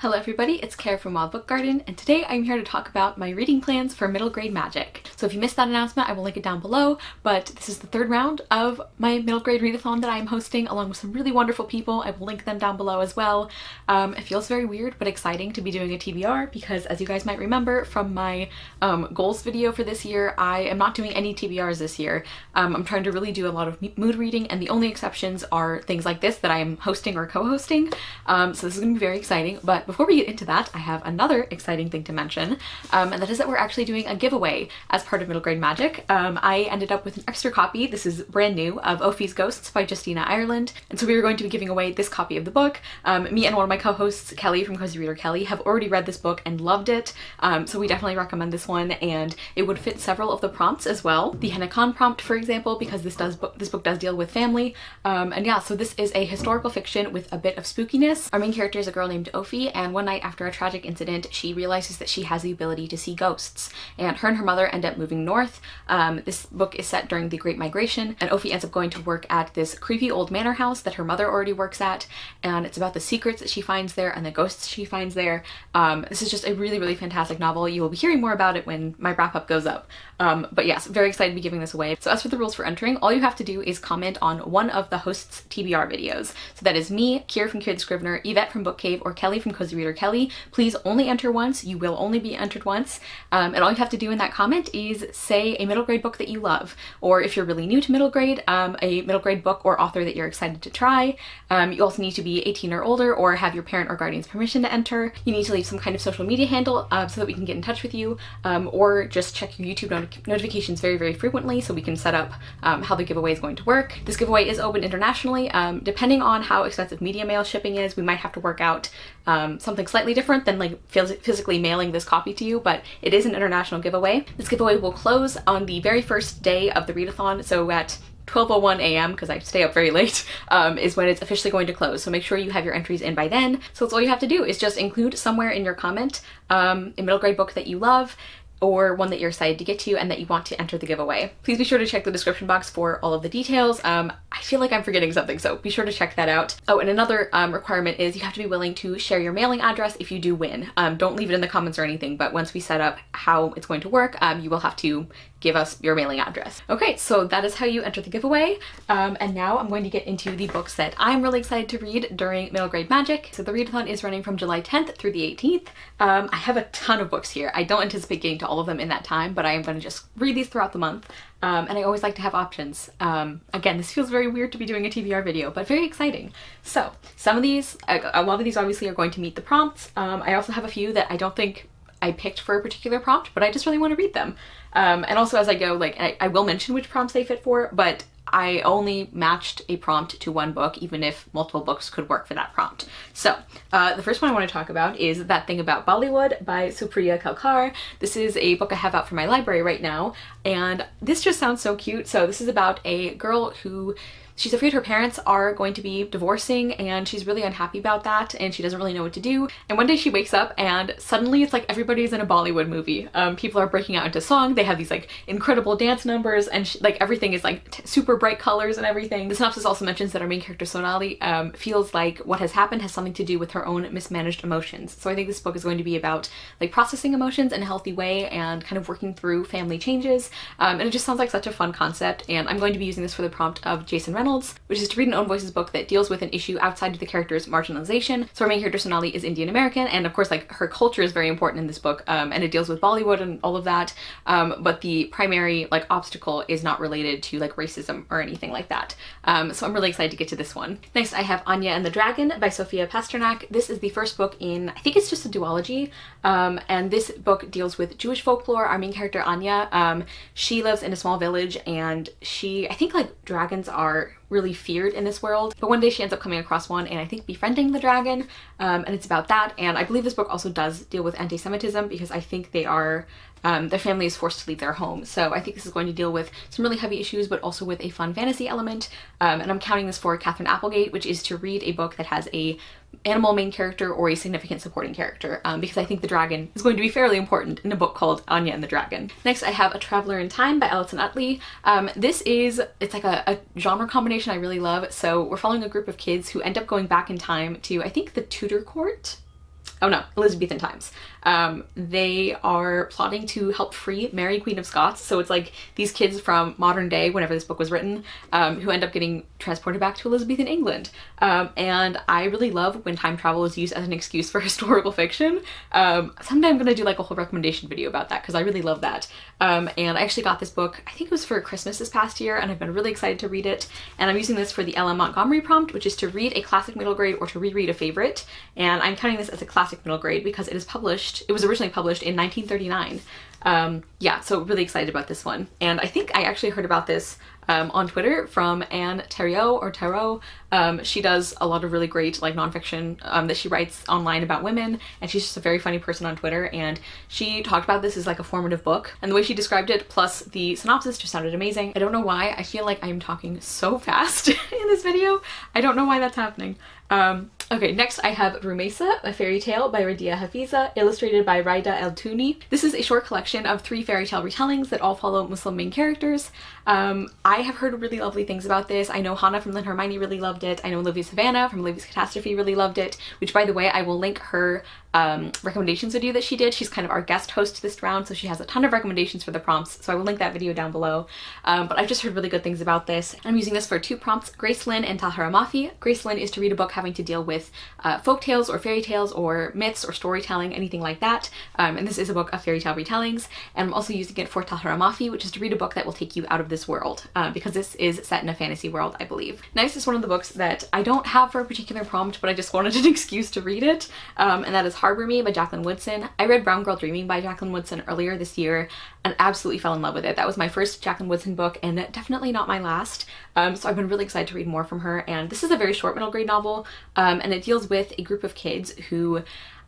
Hello everybody, it's Kara from Wild Book Garden, and today I'm here to talk about my reading plans for middle grade magic. So if you missed that announcement, I will link it down below, but this is the third round of my middle grade readathon that I'm hosting along with some really wonderful people. I will link them down below as well. It feels very weird but exciting to be doing a TBR because, as you guys might remember from my goals video for this year, I am not doing any TBRs this year. I'm trying to really do a lot of mood reading, and the only exceptions are things like this that I am hosting or co-hosting. So this is going to be very exciting, but before we get into that, I have another exciting thing to mention, and that is that we're actually doing a giveaway as part of Middle Grade Magic. I ended up with an extra copy, this is brand new, of Ophi's Ghosts by Justina Ireland, and so we were going to be giving away this copy of the book. Me and one of my co-hosts, Kelly from Cozy Reader Kelly, have already read this book and loved it, so we definitely recommend this one, and it would fit several of the prompts as well. The Hennekan prompt, for example, because this book does deal with family, and yeah, so this is a historical fiction with a bit of spookiness. Our main character is a girl named Ophi, and one night after a tragic incident, she realizes that she has the ability to see ghosts, and her mother end up moving north. This book is set during the Great Migration, and Ophi ends up going to work at this creepy old manor house that her mother already works at, and it's about the secrets that she finds there and the ghosts she finds there. This is just a really, really fantastic novel. You will be hearing more about it when my wrap-up goes up. But yes, very excited to be giving this away. So as for the rules for entering, all you have to do is comment on one of the hosts' TBR videos. So that is me, Kier from Kier the Scrivener, Yvette from Book Cave, or Kelly from Cozy Reader Kelly. Please only enter once. You will only be entered once. And all you have to do in that comment is say a middle grade book that you love, or if you're really new to middle grade, a middle grade book or author that you're excited to try. You also need to be 18 or older or have your parent or guardian's permission to enter. You need to leave some kind of social media handle so that we can get in touch with you, or just check your YouTube notifications very, very frequently so we can set up how the giveaway is going to work. This giveaway is open internationally. Depending on how expensive media mail shipping is, we might have to work out something slightly different than like physically mailing this copy to you, but it is an international giveaway. This giveaway will close on the very first day of the readathon, so at 12:01 a.m. because I stay up very late, is when it's officially going to close. So make sure you have your entries in by then. So that's all you have to do is just include somewhere in your comment a middle grade book that you love, or one that you're excited to get to and that you want to enter the giveaway. Please be sure to check the description box for all of the details. I feel like I'm forgetting something, so be sure to check that out. Oh, and another requirement is you have to be willing to share your mailing address if you do win. Don't leave it in the comments or anything, but once we set up how it's going to work, you will have to give us your mailing address. Okay, so that is how you enter the giveaway. And now I'm going to get into the books that I'm really excited to read during Middle Grade Magic. So the readathon is running from July 10th through the 18th. I have a ton of books here. I don't anticipate getting to all of them in that time, but I am going to just read these throughout the month. And I always like to have options. Again, this feels very weird to be doing a TBR video, but very exciting. So some of these, a lot of these obviously are going to meet the prompts. I also have a few that I don't think I picked for a particular prompt, but I just really want to read them. And also as I go, like, I will mention which prompts they fit for, but I only matched a prompt to one book, even if multiple books could work for that prompt. So the first one I want to talk about is That Thing About Bollywood by Supriya Kalkar. This is a book I have out for my library right now, and this just sounds so cute. So this is about a girl who she's afraid her parents are going to be divorcing, and she's really unhappy about that, and she doesn't really know what to do. And one day she wakes up and suddenly it's like everybody's in a Bollywood movie. People are breaking out into song, they have these like incredible dance numbers, and like everything is like super bright colors and everything. The synopsis also mentions that our main character Sonali feels like what has happened has something to do with her own mismanaged emotions. So I think this book is going to be about like processing emotions in a healthy way and kind of working through family changes. And it just sounds like such a fun concept, and I'm going to be using this for the prompt of Jason Reynolds, which is to read an Own Voices book that deals with an issue outside of the character's marginalization. So our main character Sonali is Indian American, and of course like her culture is very important in this book, and it deals with Bollywood and all of that, but the primary like obstacle is not related to like racism or anything like that. So I'm really excited to get to this one. Next I have Anya and the Dragon by Sofia Pasternak. This is the first book in, I think it's just a duology, and this book deals with Jewish folklore. Our main character Anya, she lives in a small village, and I think like dragons are really feared in this world, but one day she ends up coming across one and I think befriending the dragon, and it's about that. And I believe this book also does deal with anti-Semitism because I think they are their family is forced to leave their home. So I think this is going to deal with some really heavy issues, but also with a fun fantasy element. And I'm counting this for Catherine Applegate, which is to read a book that has a animal main character or a significant supporting character, because I think the dragon is going to be fairly important in a book called Anya and the Dragon. Next I have A Traveler in Time by Alison Utley. It's like a genre combination I really love. So we're following a group of kids who end up going back in time to, I think, the Tudor court. oh no, Elizabethan times. They are plotting to help free Mary, Queen of Scots. So it's like these kids from modern day, whenever this book was written, who end up getting transported back to Elizabethan England. And I really love when time travel is used as an excuse for historical fiction. Someday I'm gonna do like a whole recommendation video about that because I really love that. And I actually got this book, I think it was for Christmas this past year, and I've been really excited to read it. And I'm using this for the LM Montgomery prompt, which is to read a classic middle grade or to reread a favorite. And I'm counting this as a classic middle grade because it was originally published in 1939. Yeah, so really excited about this one. And I think I actually heard about this on Twitter from Anne Theriot or Tarot. She does a lot of really great like nonfiction that she writes online about women, and she's just a very funny person on Twitter, and she talked about this as like a formative book, and the way she described it plus the synopsis just sounded amazing. I don't know why, I feel like I'm talking so fast in this video. I don't know why that's happening. Okay, next I have Rumeysa, a fairy tale by Radia Hafiza, illustrated by Raida El Touni. This is a short collection of 3 fairy tale retellings that all follow Muslim main characters. I have heard really lovely things about this. I know Hannah from Lynn Hermione really loved it. I know Olivia Savannah from Olivia's Catastrophe really loved it, which by the way, I will link her recommendations video that she did. She's kind of our guest host this round, so she has a ton of recommendations for the prompts, so I will link that video down below. But I've just heard really good things about this. I'm using this for 2 prompts, Grace Lynn and Tahereh Mafi. Grace Lynn is to read a book having to deal with folk tales or fairy tales or myths or storytelling, anything like that. And this is a book of fairy tale retellings. And I'm also using it for Tahereh Mafi, which is to read a book that will take you out of this world, because this is set in a fantasy world, I believe. Next is one of the books that I don't have for a particular prompt, but I just wanted an excuse to read it, and that is Harbor Me by Jacqueline Woodson. I read Brown Girl Dreaming by Jacqueline Woodson earlier this year and absolutely fell in love with it. That was my first Jacqueline Woodson book and definitely not my last. So I've been really excited to read more from her, and this is a very short middle grade novel, and it deals with a group of kids who,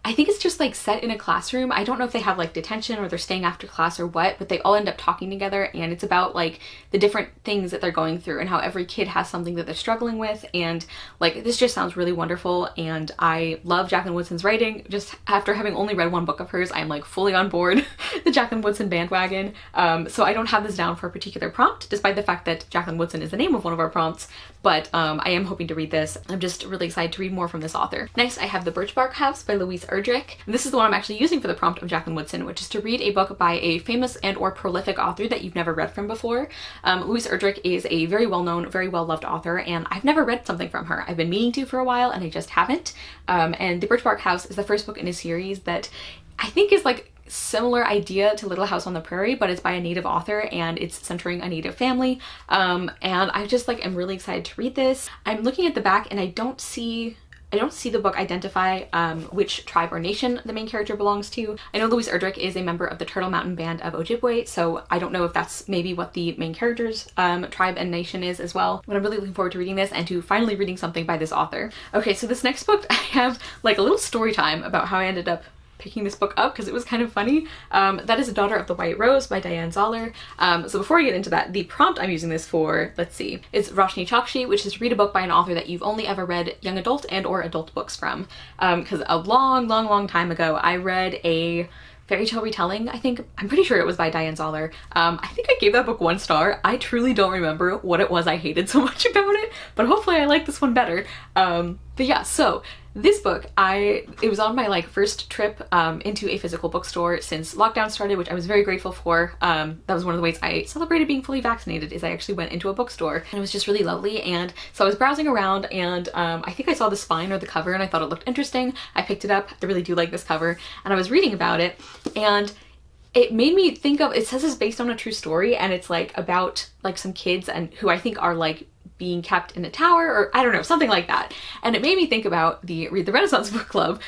I think it's just like set in a classroom. I don't know if they have like detention or they're staying after class or what, but they all end up talking together, and it's about like the different things that they're going through and how every kid has something that they're struggling with. And like, this just sounds really wonderful, and I love Jacqueline Woodson's writing. Just after having only read one book of hers, I'm like fully on board the Jacqueline Woodson bandwagon. So I don't have this down for a particular prompt, despite the fact that Jacqueline Woodson is the name of one of our prompts, but I am hoping to read this. I'm just really excited to read more from this author. Next, I have The Birchbark House by Louise Erdrich. And this is the one I'm actually using for the prompt of Jacqueline Woodson, which is to read a book by a famous and or prolific author that you've never read from before. Louise Erdrich is a very well-known, very well-loved author, and I've never read something from her. I've been meaning to for a while, and I just haven't. And The Birchbark House is the first book in a series that I think is like similar idea to Little House on the Prairie, but it's by a Native author and it's centering a Native family. And I just like am really excited to read this. I'm looking at the back and I don't see the book identify which tribe or nation the main character belongs to. I know Louise Erdrich is a member of the Turtle Mountain Band of Ojibwe, so I don't know if that's maybe what the main character's tribe and nation is as well. But I'm really looking forward to reading this and to finally reading something by this author. Okay, so this next book, I have like a little story time about how I ended up picking this book up because it was kind of funny. That is A Daughter of the White Rose by Diane Zoller. So before I get into that, the prompt I'm using this for, let's see, is Roshani Chokshi, which is to read a book by an author that you've only ever read young adult and or adult books from. Because a long time ago, I read a fairy tale retelling. I'm pretty sure it was by Diane Zoller. I think I gave that book 1 star. I truly don't remember what it was I hated so much about it, but hopefully I like this one better. But yeah, so this book, it was on my like first trip into a physical bookstore since lockdown started, which I was very grateful for. That was one of the ways I celebrated being fully vaccinated, is I actually went into a bookstore, and it was just really lovely. And so I was browsing around, and I think I saw the spine or the cover and I thought it looked interesting. I picked it up. I really do like this cover, and I was reading about it, and it made me think of, it says it's based on a true story, and it's like about like some kids and who I think are like being kept in a tower, or I don't know, something like that. And it made me think about the Read the Renaissance Book Club,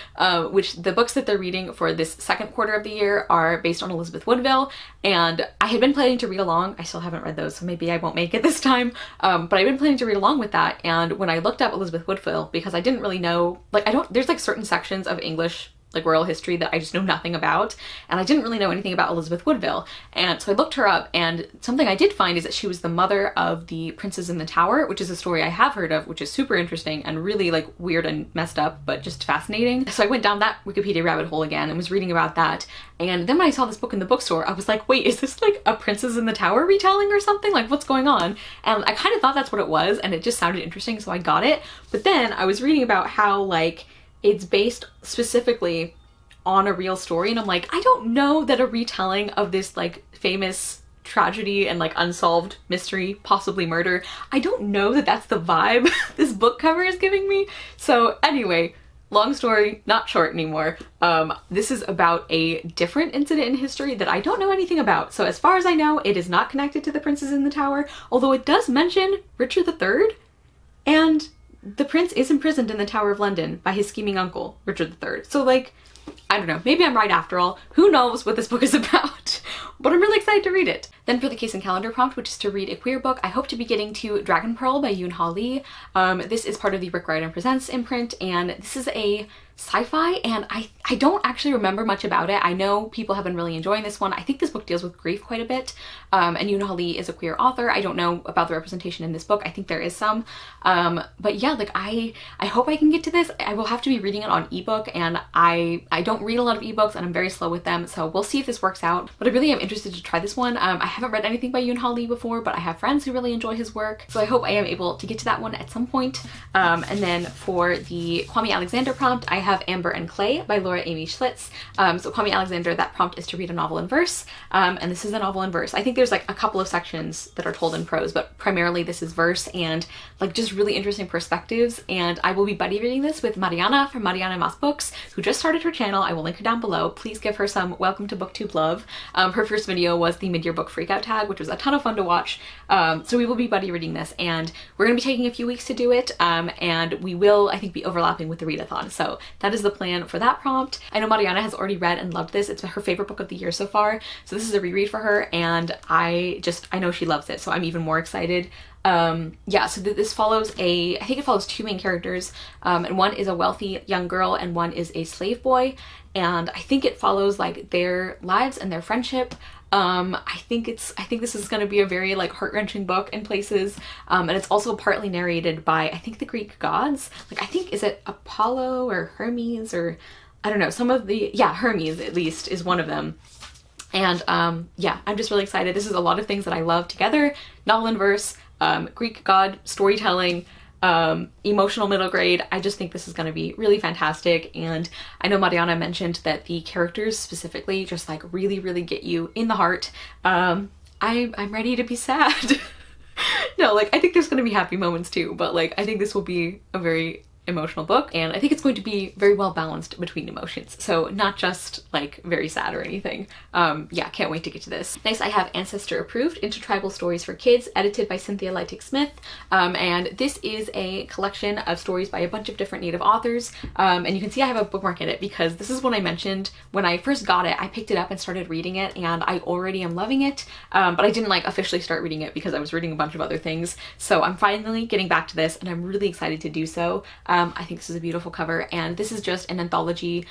which the books that they're reading for this second quarter of the year are based on Elizabeth Woodville. And I had been planning to read along. I still haven't read those, so maybe I won't make it this time. But I've been planning to read along with that. And when I looked up Elizabeth Woodville, because I didn't really know, like there's like certain sections of English like royal history that I just know nothing about, and I didn't really know anything about Elizabeth Woodville. And so I looked her up, and something I did find is that she was the mother of the Princes in the Tower, which is a story I have heard of, which is super interesting and really like weird and messed up, but just fascinating. So I went down that Wikipedia rabbit hole again and was reading about that. And then when I saw this book in the bookstore, I was like, wait, is this like a Princes in the Tower retelling or something? Like, what's going on? And I kind of thought that's what it was, and it just sounded interesting, so I got it. But then I was reading about how like it's based specifically on a real story, and I'm like, I don't know that a retelling of this like famous tragedy and like unsolved mystery, possibly murder, I don't know that that's the vibe this book cover is giving me. So anyway, long story, not short anymore. This is about a different incident in history that I don't know anything about. So as far as I know, it is not connected to the princes in the tower, although it does mention Richard III, and the prince is imprisoned in the Tower of London by his scheming uncle, Richard III. So like, I don't know, maybe I'm right after all. Who knows what this book is about? But I'm really excited to read it. Then for the Kacen Callender prompt, which is to read a queer book, I hope to be getting to Dragon Pearl by Yoon Ha Lee. This is part of the Rick Riordan Presents imprint, and this is a sci-fi, and I don't actually remember much about it. I know people have been really enjoying this one. I think this book deals with grief quite a bit, and Yoon Ha Lee is a queer author. I don't know about the representation in this book. I think there is some, but yeah, like I hope I can get to this. I will have to be reading it on ebook, and I don't read a lot of ebooks, and I'm very slow with them, so we'll see if this works out. But I really am interested to try this one. I haven't read anything by Yoon Ha Lee before, but I have friends who really enjoy his work, so I hope I am able to get to that one at some point. And then for the Kwame Alexander prompt, I have Amber and Clay by Laura Amy Schlitz. So Kwame Alexander, that prompt is to read a novel in verse, and this is a novel in verse. I think there's like a couple of sections that are told in prose, but primarily this is verse, and like just really interesting perspectives. And I will be buddy reading this with Mariana from Mariana Mas Books, who just started her channel. I will link her down below. Please give her some welcome to booktube love. Her first video was the mid-year book freakout tag, which was a ton of fun to watch. So we will be buddy reading this, and we're gonna be taking a few weeks to do it, and we will, I think, be overlapping with the readathon. So that is the plan for that prompt. I know Mariana has already read and loved this. It's her favorite book of the year so far. So this is a reread for her, and I know she loves it, so I'm even more excited. Yeah, so this follows I think it follows two main characters, and one is a wealthy young girl and one is a slave boy, and I think it follows like their lives and their friendship. I think this is going to be a very like heart-wrenching book in places, and it's also partly narrated by, I think, the Greek gods. Like, I think, is it Apollo or Hermes, or I don't know, some of the, yeah, Hermes at least is one of them. And yeah, I'm just really excited. This is a lot of things that I love together: novel and verse, Greek god storytelling, emotional middle grade. I just think this is going to be really fantastic. And I know Mariana mentioned that the characters specifically just like really get you in the heart. I'm ready to be sad. No, like, I think there's going to be happy moments too, but like, I think this will be a very emotional book, and I think it's going to be very well balanced between emotions, so not just like very sad or anything. Yeah, can't wait to get to this. Next, I have Ancestor Approved: Intertribal Stories for Kids, edited by Cynthia Leitig Smith, and this is a collection of stories by a bunch of different Native authors, and you can see I have a bookmark in it because this is one I mentioned when I first got it. I picked it up and started reading it, and I already am loving it, but I didn't like officially start reading it because I was reading a bunch of other things, so I'm finally getting back to this, and I'm really excited to do so. I think this is a beautiful cover, and this is just an anthology.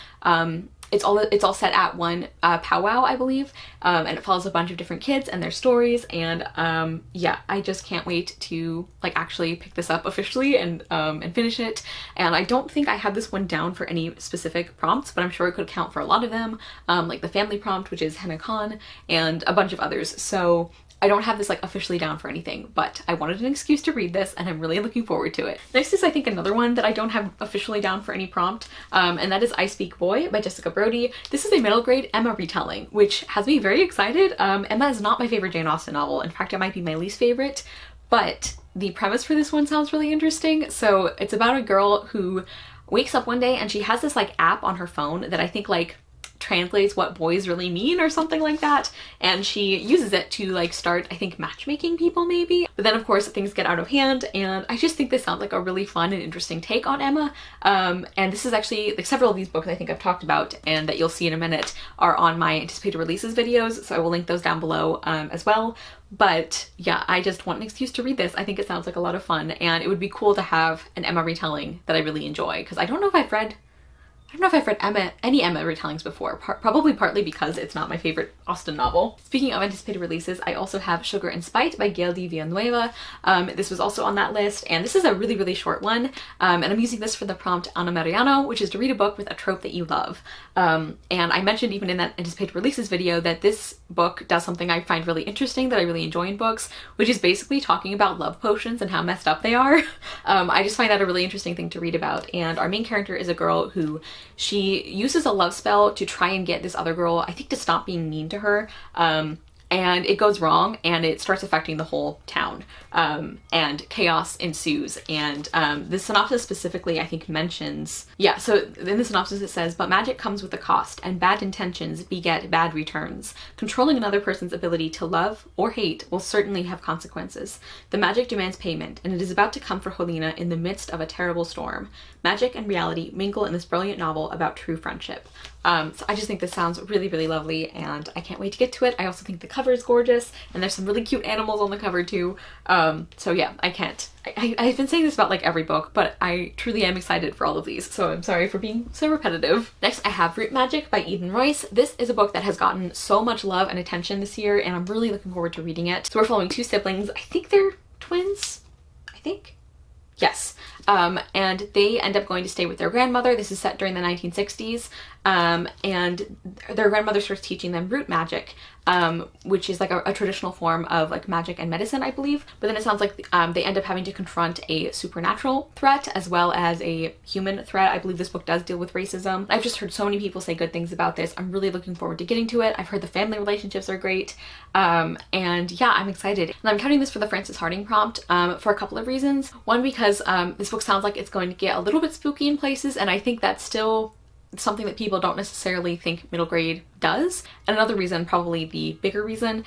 It's all set at one powwow, I believe, and it follows a bunch of different kids and their stories, and yeah, I just can't wait to like actually pick this up officially and finish it. And I don't think I have this one down for any specific prompts, but I'm sure it could count for a lot of them, like the family prompt, which is Henna Khan, and a bunch of others. So I don't have this like officially down for anything, but I wanted an excuse to read this, and I'm really looking forward to it. Next is, I think, another one that I don't have officially down for any prompt, and that is I Speak Boy by Jessica Brody. This is a middle grade Emma retelling, which has me very excited. Emma is not my favorite Jane Austen novel. In fact, it might be my least favorite, but the premise for this one sounds really interesting. So it's about a girl who wakes up one day and she has this like app on her phone that I think like translates what boys really mean or something like that, and she uses it to like start, I think, matchmaking people maybe. But then of course things get out of hand, and I just think this sounds like a really fun and interesting take on Emma. And this is actually like several of these books I think I've talked about and that you'll see in a minute are on my anticipated releases videos, so I will link those down below as well. But yeah, I just want an excuse to read this. I think it sounds like a lot of fun, and it would be cool to have an Emma retelling that I really enjoy, because I don't know if I've read I don't know if I've read any Emma retellings before, probably partly because it's not my favorite Austen novel. Speaking of anticipated releases, I also have Sugar and Spite by Gail de Villanueva. This was also on that list, and this is a really, really short one, and I'm using this for the prompt Ana Mariano, which is to read a book with a trope that you love. And I mentioned even in that anticipated releases video that this book does something I find really interesting, that I really enjoy in books, which is basically talking about love potions and how messed up they are. I just find that a really interesting thing to read about, and our main character is a girl who she uses a love spell to try and get this other girl, I think, to stop being mean to her. And it goes wrong and it starts affecting the whole town, and chaos ensues. And the synopsis specifically, I think, mentions, yeah, so in the synopsis it says, but magic comes with a cost and bad intentions beget bad returns. Controlling another person's ability to love or hate will certainly have consequences. The magic demands payment, and it is about to come for Helena in the midst of a terrible storm. Magic and reality mingle in this brilliant novel about true friendship. So I just think this sounds really, really lovely, and I can't wait to get to it. I also think the cover is gorgeous, and there's some really cute animals on the cover too. So yeah, I've been saying this about like every book, but I truly am excited for all of these, so I'm sorry for being so repetitive. Next, I have Root Magic by Eden Royce. This is a book that has gotten so much love and attention this year, and I'm really looking forward to reading it. So we're following two siblings. I think they're twins, I think. Yes. And they end up going to stay with their grandmother. This is set during the 1960s. And their grandmother starts teaching them root magic, which is like a traditional form of like magic and medicine, I believe. But then it sounds like they end up having to confront a supernatural threat as well as a human threat. I believe this book does deal with racism. I've just heard so many people say good things about this. I'm really looking forward to getting to it. I've heard the family relationships are great. And yeah, I'm excited. And I'm counting this for the Frances Hardinge prompt for a couple of reasons. One, because this book sounds like it's going to get a little bit spooky in places, and I think that's still something that people don't necessarily think middle grade does. And another reason, probably the bigger reason,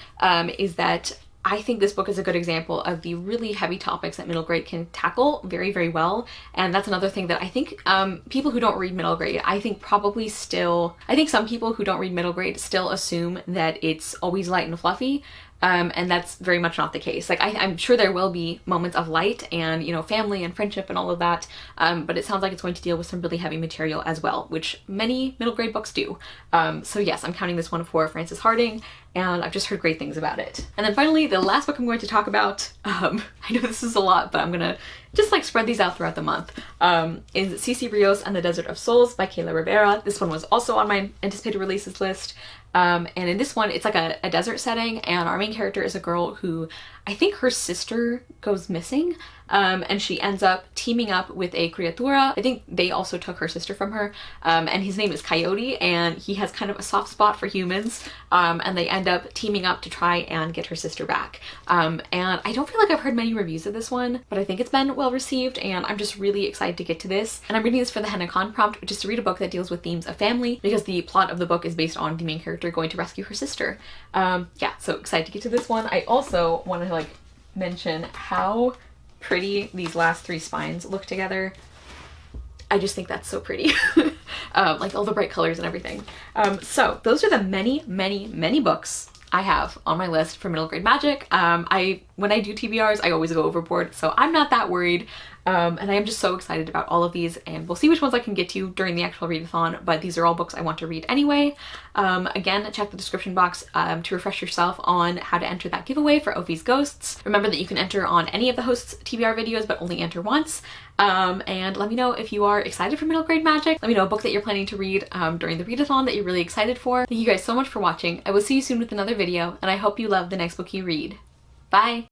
is that I think this book is a good example of the really heavy topics that middle grade can tackle very, very well. And that's another thing that I think people who don't read middle grade, I think some people who don't read middle grade still assume that it's always light and fluffy. And that's very much not the case. Like, I'm sure there will be moments of light and, you know, family and friendship and all of that, but it sounds like it's going to deal with some really heavy material as well, which many middle grade books do. So yes, I'm counting this one for Frances Hardinge, and I've just heard great things about it. And then finally, the last book I'm going to talk about, I know this is a lot, but I'm gonna just like spread these out throughout the month, is Cici Rios and the Desert of Souls by Kayla Rivera. This one was also on my anticipated releases list. And in this one, it's like a desert setting, and our main character is a girl who, I think her sister goes missing, and she ends up teaming up with a criatura. I think they also took her sister from her, and his name is Coyote, and he has kind of a soft spot for humans, and they end up teaming up to try and get her sister back. And I don't feel like I've heard many reviews of this one, but I think it's been well received, and I'm just really excited to get to this. And I'm reading this for the Henna Khan prompt, which is to read a book that deals with themes of family, because the plot of the book is based on the main character going to rescue her sister. Yeah, so excited to get to this one. I also want to like mention how pretty these last three spines look together. I just think that's so pretty. Like all the bright colors and everything. So those are the many, many, many books I have on my list for middle grade magic. When I do TBRs, I always go overboard, so I'm not that worried. And I am just so excited about all of these, and we'll see which ones I can get to during the actual readathon, but these are all books I want to read anyway. Again, check the description box to refresh yourself on how to enter that giveaway for Ophi's Ghosts. Remember that you can enter on any of the hosts' TBR videos, but only enter once. And let me know if you are excited for middle grade magic. Let me know a book that you're planning to read during the readathon that you're really excited for. Thank you guys so much for watching. I will see you soon with another video, and I hope you love the next book you read. Bye!